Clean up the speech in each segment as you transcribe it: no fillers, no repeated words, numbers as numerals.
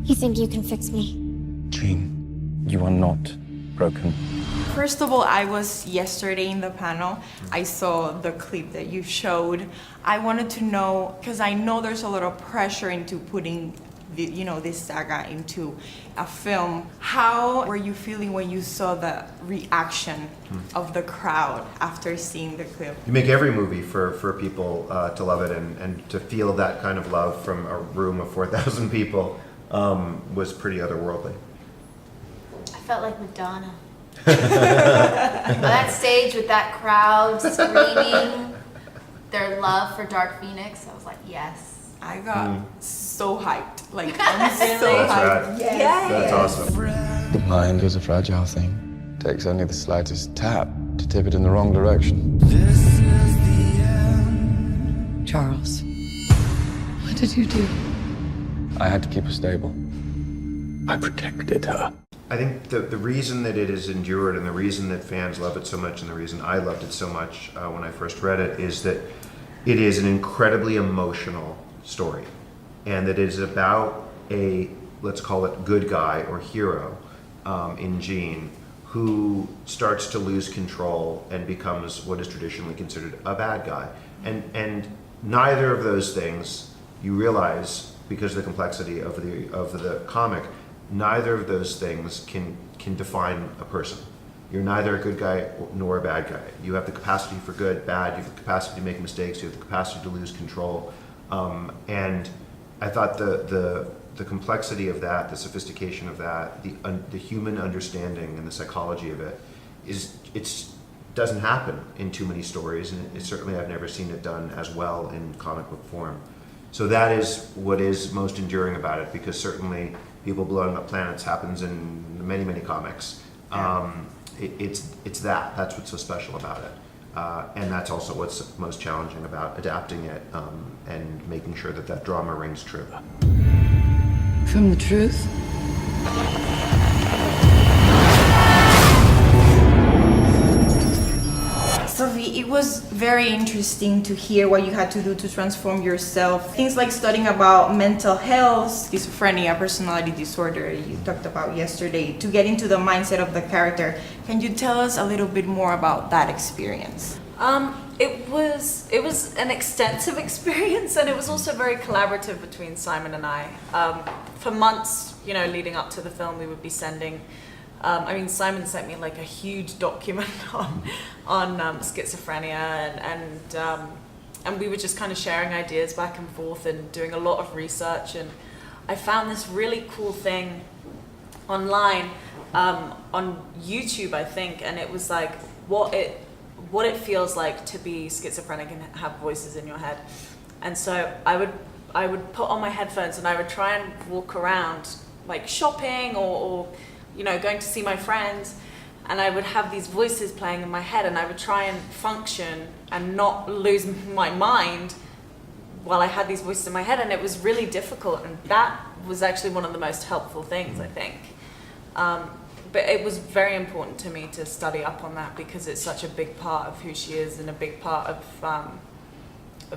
You think you can fix me? Jean, you are not broken. First of all, I was yesterday in the panel. I saw the clip that you showed. I wanted to know, because I know there's a lot of pressure into putting this saga into a film. How were you feeling when you saw the reaction of the crowd after seeing the clip? You make every movie for people to love it, and to feel that kind of love from a room of 4,000 people was pretty otherworldly. I felt like Madonna. On that stage with that crowd screaming their love for Dark Phoenix, I was like, yes. I got so hyped. Like, I'm so That's hyped. right. Yes. That's awesome. The mind is a fragile thing. Takes only the slightest tap to tip it in the wrong direction. Charles, what did you do? I had to keep her stable. I protected her. I think the reason that it has endured, and the reason that fans love it so much, and the reason I loved it so much when I first read it, is that it is an incredibly emotional story, and that it is about a, let's call it, good guy or hero in Jean, who starts to lose control and becomes what is traditionally considered a bad guy. And neither of those things, you realize, because of the complexity of the comic, neither of those things can define a person. You're neither a good guy nor a bad guy. You have the capacity for good, bad. You have the capacity to make mistakes. You have the capacity to lose control. And I thought the complexity of that, the sophistication of that, the human understanding and the psychology of it doesn't happen in too many stories, and certainly I've never seen it done as well in comic book form. So that is what is most enduring about it, because certainly people blowing up planets happens in many, many comics. It's that's what's so special about it. And that's also what's most challenging about adapting it and making sure that drama rings true. From the truth? Sophie, it was very interesting to hear what you had to do to transform yourself. Things like studying about mental health, schizophrenia, personality disorder you talked about yesterday, to get into the mindset of the character. Can you tell us a little bit more about that experience? It was an extensive experience, and it was also very collaborative between Simon and I. For months, leading up to the film, we would be sending. Simon sent me like a huge document on schizophrenia, and we were just kind of sharing ideas back and forth and doing a lot of research. And I found this really cool thing online on YouTube, I think, and it was like what it feels like to be schizophrenic and have voices in your head. And so I would put on my headphones and I would try and walk around, like shopping or going to see my friends, and I would have these voices playing in my head, and I would try and function and not lose my mind while I had these voices in my head, and it was really difficult, and that was actually one of the most helpful things, I think. But it was very important to me to study up on that, because it's such a big part of who she is and a big part of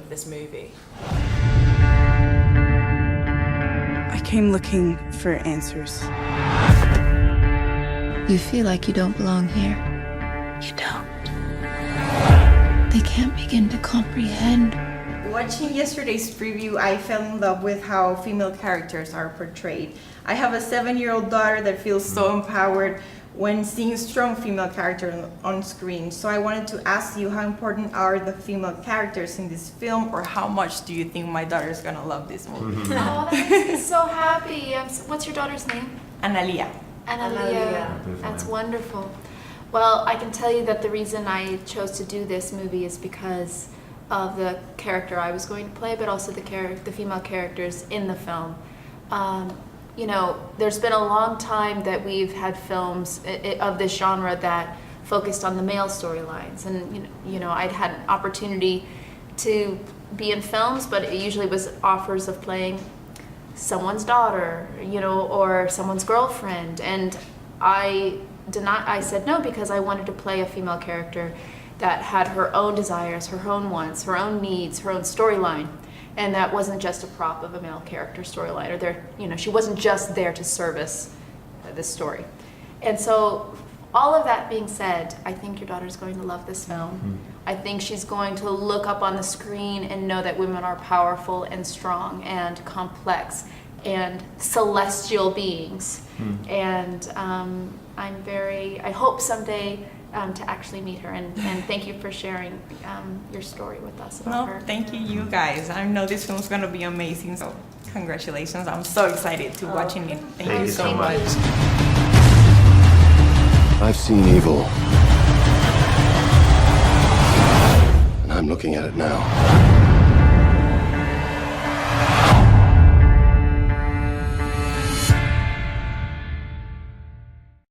this movie. I came looking for answers. You feel like you don't belong here. You don't. They can't begin to comprehend. Watching yesterday's preview, I fell in love with how female characters are portrayed. I have a 7-year-old daughter that feels so empowered when seeing strong female characters on screen. So I wanted to ask you, how important are the female characters in this film, or how much do you think my daughter is gonna love this movie? Oh, that makes me so happy. What's your daughter's name? Analia. Analia. That's wonderful. Well, I can tell you that the reason I chose to do this movie is because of the character I was going to play, but also the female characters in the film. There's been a long time that we've had films of this genre that focused on the male storylines, and I'd had an opportunity to be in films, but it usually was offers of playing someone's daughter, or someone's girlfriend, and I said no, because I wanted to play a female character that had her own desires, her own wants, her own needs, her own storyline. and that wasn't just a prop of a male character storyline, or there, she wasn't just there to service this story. And so, all of that being said, I think your daughter's going to love this film. I think she's going to look up on the screen and know that women are powerful and strong and complex and celestial beings. And I hope someday to actually meet her. And thank you for sharing your story with us about her. Thank you guys. I know this film's going to be amazing. So congratulations. I'm so excited to watching it. Thank you so much. I've seen evil. And I'm looking at it now.